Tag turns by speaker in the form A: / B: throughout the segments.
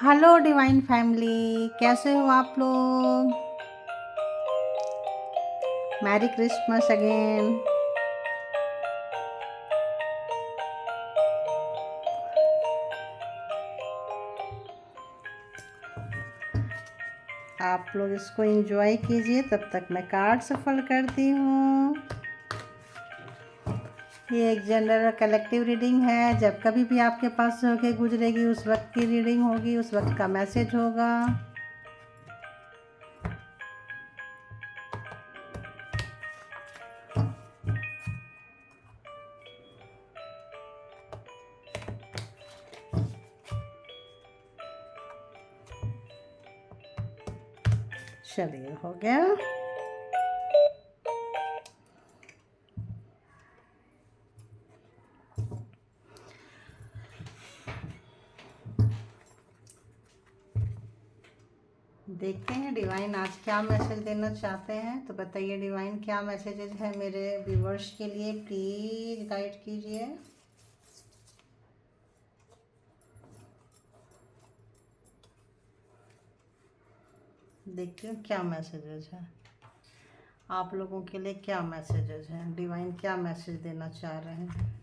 A: Hello divine family, कैसे हो आप लोग। Merry Christmas again. आप लोग इसको एंजॉय कीजिए, तब तक मैं कार्ड सफल करती हूँ। ये एक जनरल कलेक्टिव रीडिंग है। जब कभी भी आपके पास से होके गुजरेगी उस वक्त की रीडिंग होगी, उस वक्त का मैसेज होगा। चलिए, हो गया। देखते हैं डिवाइन आज क्या मैसेज देना चाहते हैं। तो बताइए डिवाइन, क्या मैसेजेस है मेरे व्यूवर्स के लिए, प्लीज गाइड कीजिए। देखती हूँ क्या मैसेजेस हैं आप लोगों के लिए। क्या मैसेजेस हैं डिवाइन, क्या मैसेज देना चाह रहे हैं।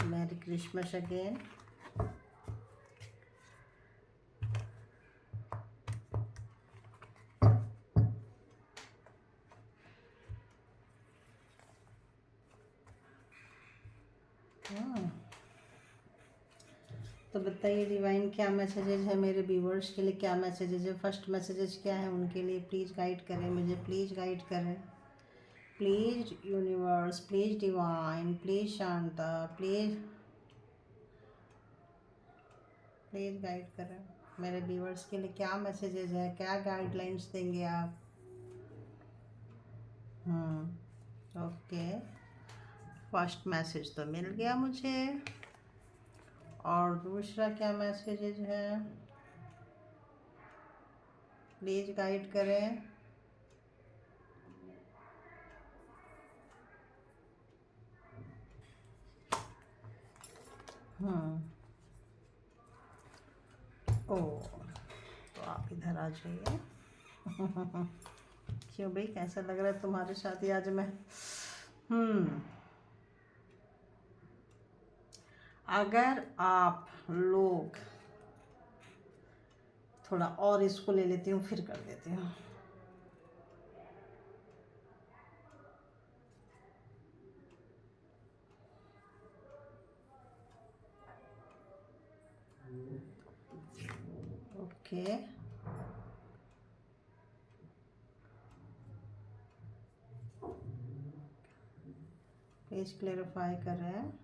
A: Merry Christmas again. तो बताइए डिवाइन, क्या मैसेजेस है मेरे व्यूवर्स के लिए, क्या मैसेजेस है। फर्स्ट मैसेजेस क्या है उनके लिए, प्लीज़ गाइड करें मुझे, प्लीज़ गाइड करें। Please universe, please divine, please Shanta, please please guide करें मेरे व्यूवर्स के लिए। क्या मैसेजेस है, क्या गाइडलाइंस देंगे आप। ओके, फर्स्ट मैसेज तो मिल गया मुझे। और दूसरा क्या मैसेजेस है, प्लीज़ गाइड करें। ओ, तो आप इधर आ जाइए। क्यों भाई, कैसा लग रहा है तुम्हारे साथ ही आज मैं। अगर आप लोग थोड़ा और इसको ले लेती हूँ, फिर कर देती हूँ। ओके, पेज क्लेरिफाई कर रहे हैं।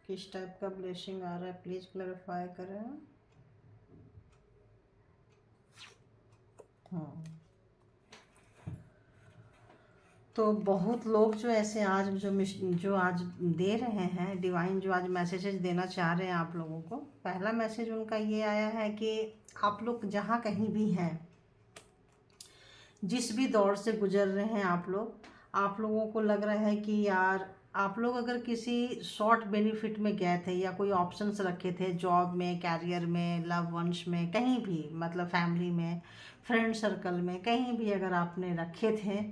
A: किस टाइप का ब्लेसिंग आ रहा है, प्लीज़ क्लेरिफाई करें। तो बहुत लोग जो ऐसे आज जो आज दे रहे हैं डिवाइन, जो आज मैसेजेस देना चाह रहे हैं आप लोगों को। पहला मैसेज उनका ये आया है कि आप लोग जहाँ कहीं भी हैं, जिस भी दौर से गुजर रहे हैं आप लोगों को लग रहा है कि यार आप लोग अगर किसी शॉर्ट बेनिफिट में गए थे या कोई ऑप्शंस रखे थे, जॉब में, कैरियर में, लव वंश में, कहीं भी, मतलब फैमिली में, फ्रेंड सर्कल में, कहीं भी अगर आपने रखे थे,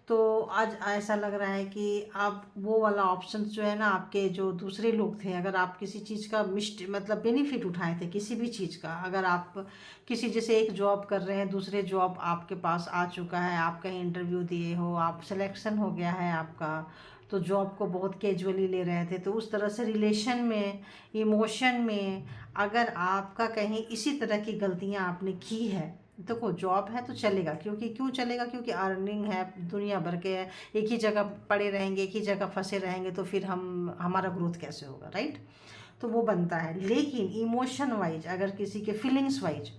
A: तो आज ऐसा लग रहा है कि आप वो वाला ऑप्शन जो है ना, आपके जो दूसरे लोग थे, अगर आप किसी चीज़ का मतलब बेनिफिट उठाए थे किसी भी चीज़ का, अगर आप किसी जैसे एक जॉब कर रहे हैं, दूसरे जॉब आपके पास आ चुका है, आप कहीं इंटरव्यू दिए हो, आप सिलेक्शन हो गया है आपका, तो जॉब को बहुत कैजुअली ले रहे थे, तो उस तरह से रिलेशन में, इमोशन में अगर आपका कहीं इसी तरह की गलतियां आपने की है, देखो जॉब है तो चलेगा, क्योंकि क्यों चलेगा, क्योंकि अर्निंग है, दुनिया भर के है। एक ही जगह पड़े रहेंगे, एक ही जगह फंसे रहेंगे तो फिर हमारा ग्रोथ कैसे होगा, राइट। तो वो बनता है। लेकिन इमोशन वाइज, अगर किसी के फीलिंग्स वाइज,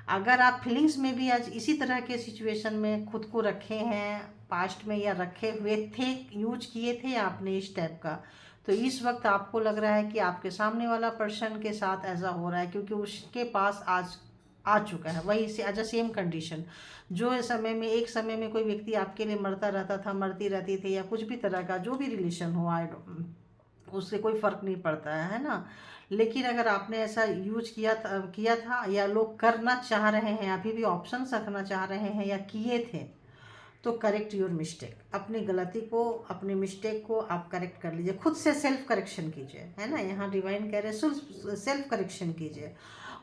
A: अगर आप फीलिंग्स में भी आज इसी तरह के सिचुएशन में खुद को रखे हैं पास्ट में, या रखे हुए थे, यूज किए थे आपने इस टाइप का, तो इस वक्त आपको लग रहा है कि आपके सामने वाला पर्सन के साथ ऐसा हो रहा है, क्योंकि उसके पास आज आ चुका है वही से एज अ सेम कंडीशन। जो समय में, एक समय में कोई व्यक्ति आपके लिए मरता रहता था, मरती रहती थी, या कुछ भी तरह का जो भी रिलेशन हो, उससे कोई फ़र्क नहीं पड़ता है ना। लेकिन अगर आपने ऐसा यूज किया था या लोग करना चाह रहे हैं, अभी भी ऑप्शंस रखना चाह रहे हैं या किए थे, तो करेक्ट योर मिस्टेक। अपनी गलती को, अपनी मिस्टेक को आप करेक्ट कर लीजिए, खुद से सेल्फ करेक्शन कीजिए, है ना। यहाँ डिवाइन कह रहे हैं सेल्फ करेक्शन कीजिए।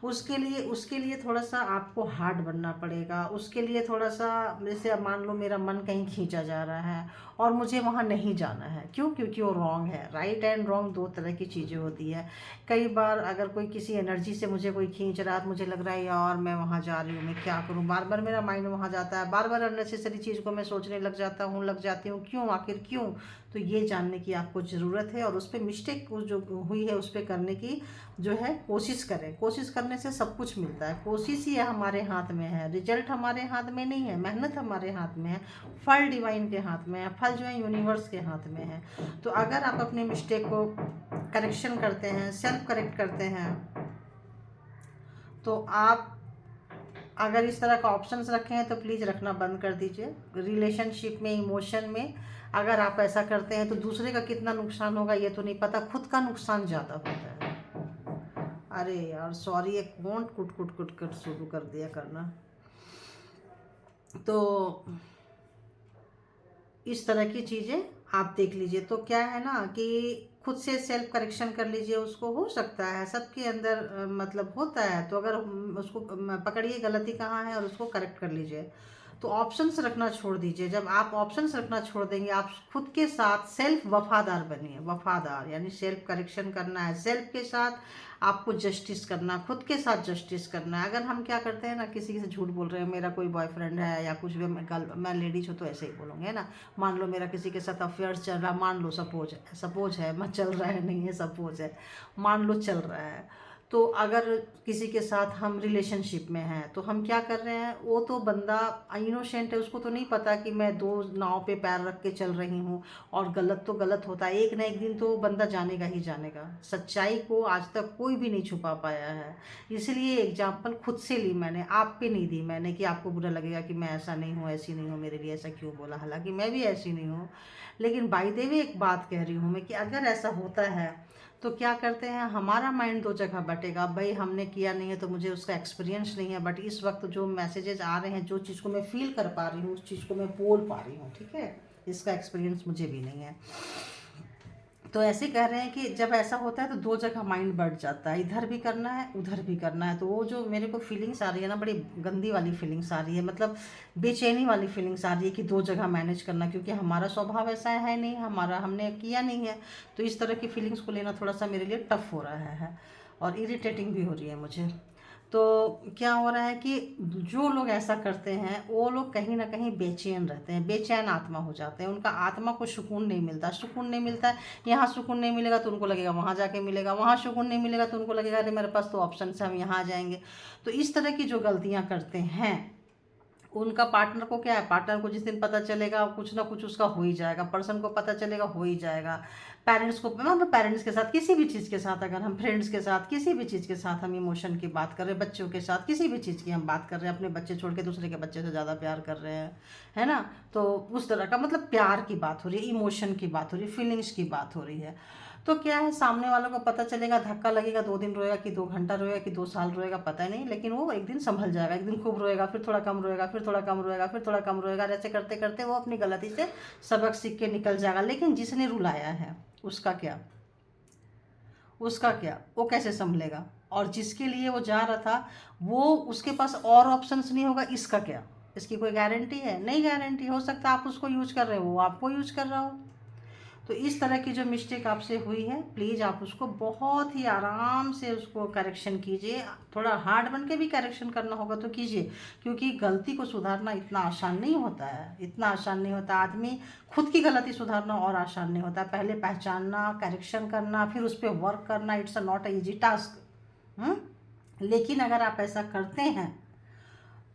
A: उसके लिए थोड़ा सा आपको हार्ड बनना पड़ेगा। उसके लिए थोड़ा सा, जैसे अब मान लो मेरा मन कहीं खींचा जा रहा है और मुझे वहाँ नहीं जाना है, क्यों? क्योंकि वो रॉन्ग है। राइट एंड रॉन्ग दो तरह की चीज़ें होती है। कई बार अगर कोई किसी एनर्जी से मुझे कोई खींच रहा है, मुझे लग रहा है यार मैं वहाँ जा रही हूँ, मैं क्या करूँ, बार बार मेरा माइंड वहाँ जाता है, बार बार अननेसेसरी चीज़ को मैं सोचने लग जाती हूँ, क्यों, आखिर क्यों? तो ये जानने की आपको ज़रूरत है, और उस पर मिस्टेक जो हुई है उस पर करने की जो है कोशिश करें। कोशिश करने से सब कुछ मिलता है। कोशिश ही हमारे हाथ में है, रिजल्ट हमारे हाथ में नहीं है, मेहनत हमारे हाथ में है, फल डिवाइन के हाथ में है, फल जो है यूनिवर्स के हाथ में है। तो अगर आप अपने मिस्टेक को करेक्शन करते हैं, सेल्फ करेक्ट करते हैं, तो आप अगर इस तरह का ऑप्शंस रखे हैं तो प्लीज़ रखना बंद कर दीजिए। रिलेशनशिप में, इमोशन में अगर आप ऐसा करते हैं तो दूसरे का कितना नुकसान होगा ये तो नहीं पता, खुद का नुकसान ज़्यादा होता है। अरे यार सॉरी, एक कौन कुट कुट कुट कुट शुरू कर दिया करना। तो इस तरह की चीज़ें आप देख लीजिए। तो क्या है ना कि खुद से सेल्फ करेक्शन कर लीजिए। उसको हो सकता है सबके अंदर मतलब होता है, तो अगर उसको पकड़िए गलती कहाँ है और उसको करेक्ट कर लीजिए। तो ऑप्शंस रखना छोड़ दीजिए। जब आप ऑप्शंस रखना छोड़ देंगे, आप खुद के साथ सेल्फ वफादार बनिए। वफादार यानी सेल्फ करेक्शन करना है, सेल्फ के साथ आपको जस्टिस करना, खुद के साथ जस्टिस करना है। अगर हम क्या करते हैं ना, किसी से झूठ बोल रहे हैं, मेरा कोई बॉयफ्रेंड है या कुछ भी, मैं लेडीज हूँ तो ऐसे ही बोलूँगी, है ना। मान लो मेरा किसी के साथ अफेयर चल रहा, मान लो सपोज है, मैं चल रहा है नहीं है, सपोज है, मान लो चल रहा है। तो अगर किसी के साथ हम रिलेशनशिप में हैं तो हम क्या कर रहे हैं, वो तो बंदा इनोसेंट है, उसको तो नहीं पता कि मैं दो नाव पे पैर रख के चल रही हूँ, और गलत तो गलत होता है, एक ना एक दिन तो वो बंदा जानेगा ही जानेगा। सच्चाई को आज तक कोई भी नहीं छुपा पाया है। इसलिए एग्जाम्पल खुद से ली मैंने, आप पे नहीं दी मैंने कि आपको बुरा लगेगा कि मैं ऐसा नहीं हूँ, ऐसी नहीं हूँ, मेरे लिए ऐसा क्यों बोला, हालांकि मैं भी ऐसी नहीं हूँ। लेकिन बाय द वे एक बात कह रही हूँ मैं कि अगर ऐसा होता है तो क्या करते हैं, हमारा माइंड दो जगह बटेगा। भाई हमने किया नहीं है तो मुझे उसका एक्सपीरियंस नहीं है, बट इस वक्त जो मैसेजेस आ रहे हैं, जो चीज़ को मैं फील कर पा रही हूँ, उस चीज़ को मैं बोल पा रही हूँ, ठीक है, इसका एक्सपीरियंस मुझे भी नहीं है। तो ऐसे कह रहे हैं कि जब ऐसा होता है तो दो जगह माइंड बढ़ जाता है, इधर भी करना है उधर भी करना है। तो वो जो मेरे को फीलिंग्स आ रही है ना, बड़ी गंदी वाली फीलिंग्स आ रही है, मतलब बेचैनी वाली फीलिंग्स आ रही है कि दो जगह मैनेज करना, क्योंकि हमारा स्वभाव ऐसा है नहीं, हमने किया नहीं है। तो इस तरह की फीलिंग्स को लेना थोड़ा सा मेरे लिए टफ हो रहा है और इरिटेटिंग भी हो रही है मुझे। तो क्या हो रहा है कि जो लोग ऐसा करते हैं वो लोग कहीं ना कहीं बेचैन रहते हैं, बेचैन आत्मा हो जाते हैं, उनका आत्मा को सुकून नहीं मिलता, सुकून नहीं मिलता है। यहाँ सुकून नहीं मिलेगा तो उनको लगेगा वहाँ जाके मिलेगा, वहाँ सुकून नहीं मिलेगा तो उनको लगेगा अरे मेरे पास तो ऑप्शन है, हम यहाँ जाएंगे। तो इस तरह की जो गलतियाँ करते हैं, उनका पार्टनर को क्या है, पार्टनर को जिस दिन पता चलेगा कुछ ना कुछ उसका हो ही जाएगा, पर्सन को पता चलेगा हो ही जाएगा। पेरेंट्स को, मतलब पेरेंट्स के साथ, किसी भी चीज़ के साथ, अगर हम फ्रेंड्स के साथ, किसी भी चीज़ के साथ हम इमोशन की बात कर रहे हैं, बच्चों के साथ किसी भी चीज़ की हम बात कर रहे हैं, अपने बच्चे छोड़ के दूसरे के बच्चे से ज़्यादा प्यार कर रहे हैं, है ना। तो उस तरह का मतलब प्यार की बात हो रही है, इमोशन की बात हो रही है, फीलिंग्स की बात हो रही है। तो क्या है, सामने वालों को पता चलेगा, धक्का लगेगा, 2 दिन रोएगा कि 2 घंटा रोएगा कि 2 साल रोएगा पता नहीं, लेकिन वो एक दिन संभल जाएगा। एक दिन खूब रोएगा, फिर थोड़ा कम रोएगा, फिर थोड़ा कम रोएगा, फिर थोड़ा कम रोएगा, ऐसे करते करते वो अपनी गलती से सबक सीख के निकल जाएगा। लेकिन जिसने रुलाया है उसका क्या, वो कैसे संभलेगा? और जिसके लिए वो जा रहा था वो, उसके पास और ऑप्शंस नहीं होगा, इसका क्या? इसकी कोई गारंटी है? नहीं गारंटी। हो सकता है आप उसको यूज कर रहे हो, वो आपको यूज कर रहा हो। तो इस तरह की जो मिस्टेक आपसे हुई है, प्लीज़ आप उसको बहुत ही आराम से उसको करेक्शन कीजिए। थोड़ा हार्ड बन के भी करेक्शन करना होगा तो कीजिए, क्योंकि गलती को सुधारना इतना आसान नहीं होता है, इतना आसान नहीं होता। आदमी खुद की गलती सुधारना और आसान नहीं होता, पहले पहचानना, करेक्शन करना, फिर उस पर वर्क करना, it's a not a easy task. लेकिन अगर आप ऐसा करते हैं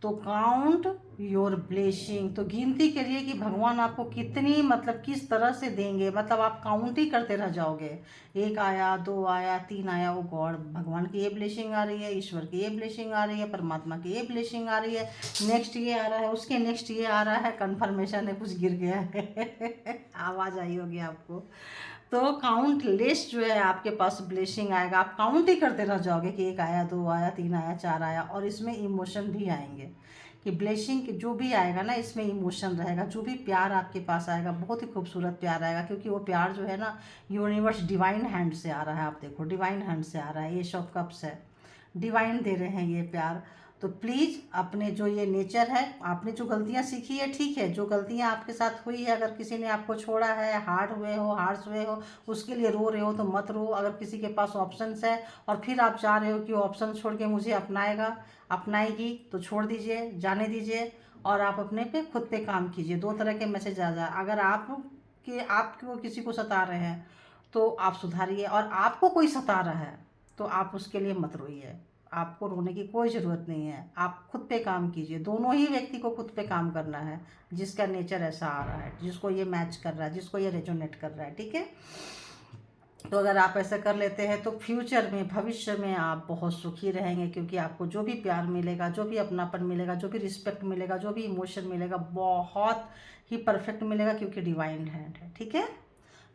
A: तो काउंट योर ब्लेसिंग, तो गिनती करिए कि भगवान आपको कितनी मतलब किस तरह से देंगे, मतलब आप काउंट ही करते रह जाओगे। एक आया, दो आया, तीन आया, ओ गॉड भगवान की ये ब्लेसिंग आ रही है, ईश्वर की ये ब्लेसिंग आ रही है, परमात्मा की ये ब्लेसिंग आ रही है, नेक्स्ट ये आ रहा है, उसके नेक्स्ट ये आ रहा है, कन्फर्मेशन है कुछ गिर गया है आवाज़ आई होगी आपको। तो काउंटलेस जो है आपके पास ब्लेसिंग आएगा, आप काउंट ही करते रह जाओगे कि एक आया, दो आया, तीन आया, चार आया, और इसमें इमोशन भी आएंगे कि ब्लेसिंग जो भी आएगा ना इसमें इमोशन रहेगा। जो भी प्यार आपके पास आएगा बहुत ही खूबसूरत प्यार आएगा, क्योंकि वो प्यार जो है ना यूनिवर्स डिवाइन हैंड से आ रहा है। आप देखो डिवाइन हैंड से आ रहा है, ये शॉप कप्स है, डिवाइन दे रहे हैं ये प्यार। तो प्लीज़ अपने जो ये नेचर है, आपने जो गलतियाँ सीखी है ठीक है, जो गलतियाँ आपके साथ हुई है, अगर किसी ने आपको छोड़ा है, हार्ड हुए हो, हार्श हुए हो, उसके लिए रो रहे हो तो मत रो। अगर किसी के पास ऑप्शंस है और फिर आप चाह रहे हो कि वो ऑप्शन छोड़ के मुझे अपनाएगा, अपनाएगी, तो छोड़ दीजिए, जाने दीजिए, और आप अपने पे खुद पे काम कीजिए। दो तरह के मैसेज आ जाए, अगर आपको किसी को सता रहे हैं तो आप सुधारिए, और आपको कोई सता रहा है तो आप उसके लिए मत रोइए। आपको रोने की कोई ज़रूरत नहीं है, आप खुद पे काम कीजिए। दोनों ही व्यक्ति को खुद पे काम करना है, जिसका नेचर ऐसा आ रहा है, जिसको ये मैच कर रहा है, जिसको ये रेजोनेट कर रहा है, ठीक है। तो अगर आप ऐसा कर लेते हैं तो फ्यूचर में, भविष्य में आप बहुत सुखी रहेंगे, क्योंकि आपको जो भी प्यार मिलेगा, जो भी अपनापन मिलेगा, जो भी रिस्पेक्ट मिलेगा, जो भी इमोशन मिलेगा, बहुत ही परफेक्ट मिलेगा, क्योंकि डिवाइन हैंड है, ठीक है।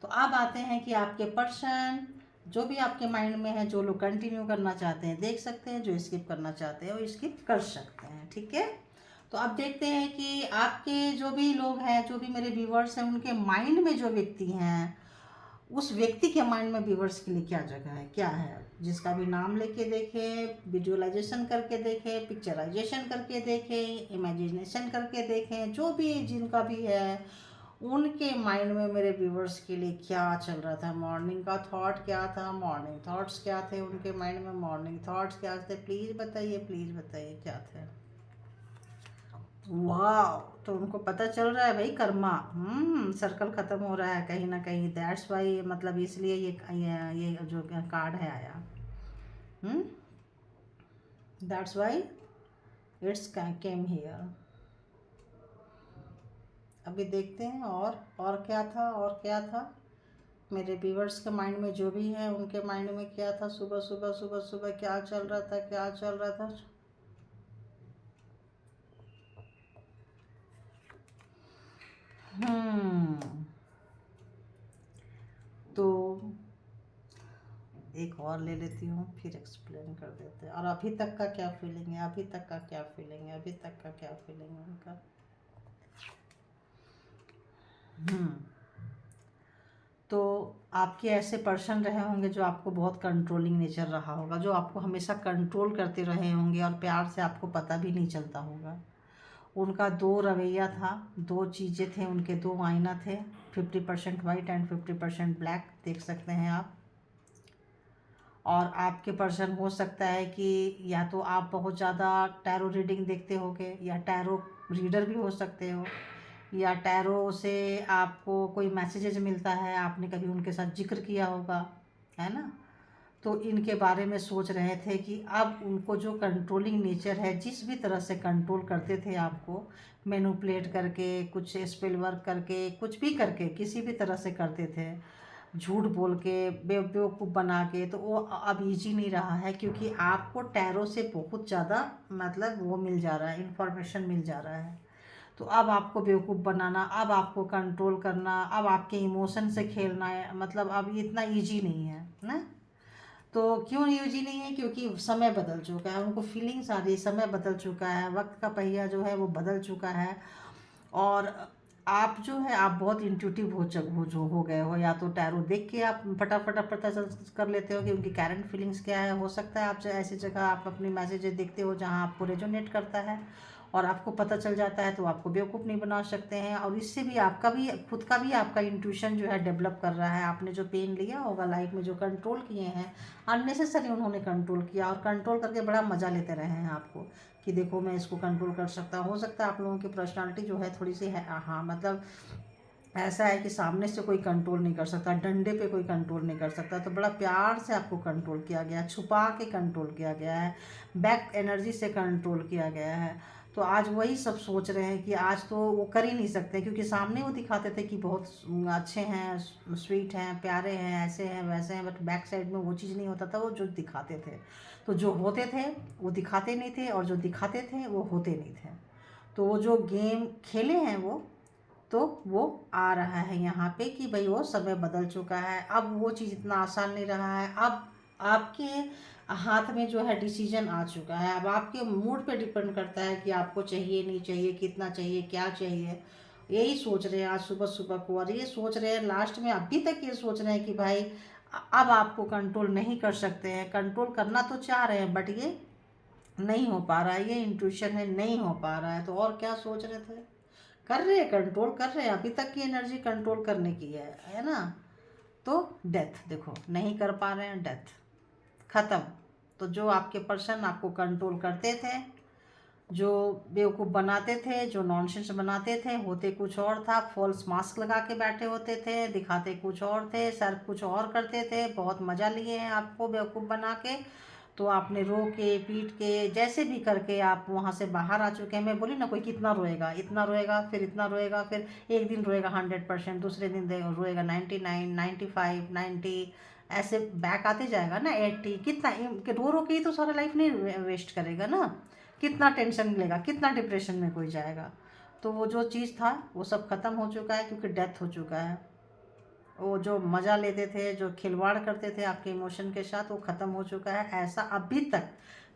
A: तो अब आते हैं कि आपके पर्सन जो भी आपके माइंड में है, जो लोग कंटिन्यू करना चाहते हैं देख सकते हैं, जो स्किप करना चाहते हैं वो स्किप कर सकते हैं, ठीक है। तो अब देखते हैं कि आपके जो भी लोग हैं, जो भी मेरे व्यूवर्स हैं, उनके माइंड में जो व्यक्ति हैं, उस व्यक्ति के माइंड में व्यूवर्स के लिए क्या जगह है, क्या है। जिसका भी नाम लेके देखें, विजुअलाइजेशन करके देखें, पिक्चराइजेशन करके देखें, इमेजिनेशन करके देखें, जो भी जिनका भी है, उनके माइंड में मेरे व्यूवर्स के लिए क्या चल रहा था, मॉर्निंग का थॉट क्या था, मॉर्निंग थॉट्स क्या थे उनके माइंड में, मॉर्निंग थॉट्स क्या थे, प्लीज़ बताइए, प्लीज़ बताइए क्या थे। वाह, तो उनको पता चल रहा है भाई, कर्मा, सर्कल खत्म हो रहा है कहीं ना कहीं, दैट्स वाई, मतलब इसलिए ये जो कार्ड है आया, that's why it's came here. अभी देखते हैं और क्या था, और क्या था मेरे व्यूवर्स के माइंड में, जो भी है उनके माइंड में क्या था, सुबह सुबह सुबह सुबह क्या चल रहा था, क्या चल रहा था। हम्म तो एक और ले लेती हूँ, फिर एक्सप्लेन कर देते हैं। और अभी तक का क्या फीलिंग है, अभी तक का क्या फीलिंग है, अभी तक का क्या फीलिंग है उनका। हम्म तो आपके ऐसे पर्सन रहे होंगे जो आपको बहुत कंट्रोलिंग नेचर रहा होगा, जो आपको हमेशा कंट्रोल करते रहे होंगे, और प्यार से आपको पता भी नहीं चलता होगा। उनका दो रवैया था, दो चीज़ें थे उनके, दो आईना थे, 50% वाइट एंड 50% ब्लैक, देख सकते हैं आप। और आपके पर्सन हो सकता है कि या तो आप बहुत ज़्यादा टैरो रीडिंग देखते होगे, या टैरो रीडर भी हो सकते हो, या टैरो से आपको कोई मैसेजेज मिलता है, आपने कभी उनके साथ जिक्र किया होगा, है ना। तो इनके बारे में सोच रहे थे कि अब उनको जो कंट्रोलिंग नेचर है, जिस भी तरह से कंट्रोल करते थे आपको, मैनिपुलेट करके, कुछ स्पेल वर्क करके, कुछ भी करके, किसी भी तरह से करते थे, झूठ बोल के, बेवकूफ़ बना के, तो वो अब इजी नहीं रहा है, क्योंकि आपको टैरो से बहुत ज़्यादा मतलब वो मिल जा रहा है, इन्फॉर्मेशन मिल जा रहा है। तो अब आपको बेवकूफ़ बनाना, अब आपको कंट्रोल करना, अब आपके इमोशन से खेलना है, मतलब अब ये इतना ईजी नहीं है ना। तो क्यों ईजी नहीं है, क्योंकि समय बदल चुका है, उनको फीलिंग्स आ रही, समय बदल चुका है, वक्त का पहिया जो है वो बदल चुका है। और आप जो है, आप बहुत इंट्यूटिव हो गए हो, या तो टैरो देख के आप फटाफट पता कर लेते हो कि उनकी करंट फीलिंग्स क्या है। हो सकता है आप ऐसी जगह आप अपनी मैसेजेस देखते हो जहाँ आपको रेजोनेट करता है, और आपको पता चल जाता है, तो आपको बेवकूफ़ नहीं बना सकते हैं। और इससे भी आपका भी खुद का भी आपका इंट्यूशन जो है डेवलप कर रहा है। आपने जो पेन लिया होगा लाइफ में, जो कंट्रोल किए हैं, अननेसेसरी उन्होंने कंट्रोल किया, और कंट्रोल करके बड़ा मज़ा लेते रहे हैं आपको, कि देखो मैं इसको कंट्रोल कर सकता हूँ। हो सकता है आप लोगों की पर्सनालिटी जो है थोड़ी सी है, हाँ मतलब ऐसा है कि सामने से कोई कंट्रोल नहीं कर सकता, डंडे पे कोई कंट्रोल नहीं कर सकता, तो बड़ा प्यार से आपको कंट्रोल किया गया, छुपा के कंट्रोल किया गया है, बैक एनर्जी से कंट्रोल किया गया है। तो आज वही सब सोच रहे हैं कि आज तो वो कर ही नहीं सकते, क्योंकि सामने वो दिखाते थे कि बहुत अच्छे हैं, स्वीट हैं, प्यारे हैं, ऐसे हैं वैसे हैं, बट बैक साइड में वो चीज़ नहीं होता था वो जो दिखाते थे। तो जो होते थे वो दिखाते नहीं थे, और जो दिखाते थे वो होते नहीं थे। तो वो जो गेम खेले हैं वो, तो वो आ रहा है यहाँ पे कि भाई वो समय बदल चुका है, अब वो चीज़ इतना आसान नहीं रहा है। अब आपके हाथ में जो है डिसीजन आ चुका है, अब आपके मूड पे डिपेंड करता है कि आपको चाहिए नहीं चाहिए, कितना चाहिए, क्या चाहिए। यही सोच रहे हैं आज सुबह सुबह को, और ये सोच रहे हैं लास्ट में, अभी तक ये सोच रहे हैं कि भाई अब आपको कंट्रोल नहीं कर सकते हैं। कंट्रोल करना तो चाह रहे हैं, बट ये नहीं हो पा रहा है, ये इंट्यूशन है, नहीं हो पा रहा है। तो और क्या सोच रहे थे, कर रहे हैं, कंट्रोल कर रहे हैं, अभी तक की एनर्जी कंट्रोल करने की है ना। तो डेथ देखो, नहीं कर पा रहे हैं, डेथ खत्म। तो जो आपके पर्सन आपको कंट्रोल करते थे, जो बेवकूफ़ बनाते थे, जो नॉनसेंस बनाते थे, होते कुछ और था, फॉल्स मास्क लगा के बैठे होते थे, दिखाते कुछ और थे, सर कुछ और करते थे, बहुत मज़ा लिए हैं आपको बेवकूफ़ बना के। तो आपने रो के पीट के जैसे भी करके आप वहाँ से बाहर आ चुके हैं। मैं बोली ना, कोई कितना रोएगा, इतना रोएगा, फिर इतना रोएगा, फिर एक दिन रोएगा 100%, दूसरे दिन रोएगा 99, 95, 90, ऐसे बैक आते जाएगा ना 80। कितना रो रो के ही तो सारा लाइफ नहीं वेस्ट करेगा ना, कितना टेंशन लेगा, कितना डिप्रेशन में कोई जाएगा। तो वो जो चीज़ था वो सब ख़त्म हो चुका है, क्योंकि डेथ हो चुका है। वो जो मज़ा लेते थे, जो खिलवाड़ करते थे आपके इमोशन के साथ, वो ख़त्म हो चुका है। ऐसा अभी तक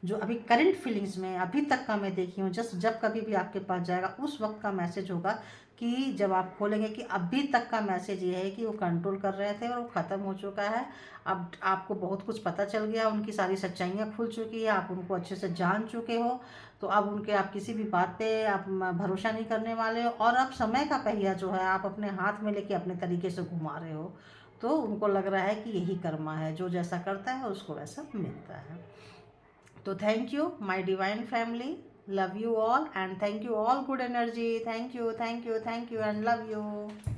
A: जो अभी करंट फीलिंग्स में अभी तक का मैं देखी हूँ, जस्ट जब कभी भी आपके पास जाएगा उस वक्त का मैसेज होगा, कि जब आप खोलेंगे कि अभी तक का मैसेज ये है कि वो कंट्रोल कर रहे थे और वो ख़त्म हो चुका है। अब आपको बहुत कुछ पता चल गया, उनकी सारी सच्चाइयाँ खुल चुकी है, आप उनको अच्छे से जान चुके हो। तो अब उनके आप किसी भी बात पे आप भरोसा नहीं करने वाले हो, और अब समय का पहिया जो है आप अपने हाथ में लेके अपने तरीके से घुमा रहे हो। तो उनको लग रहा है कि यही कर्मा है, जो जैसा करता है उसको वैसा मिलता है। तो thank you my divine family, love you all, and thank you all good energy, thank you, thank you, thank you, and love you.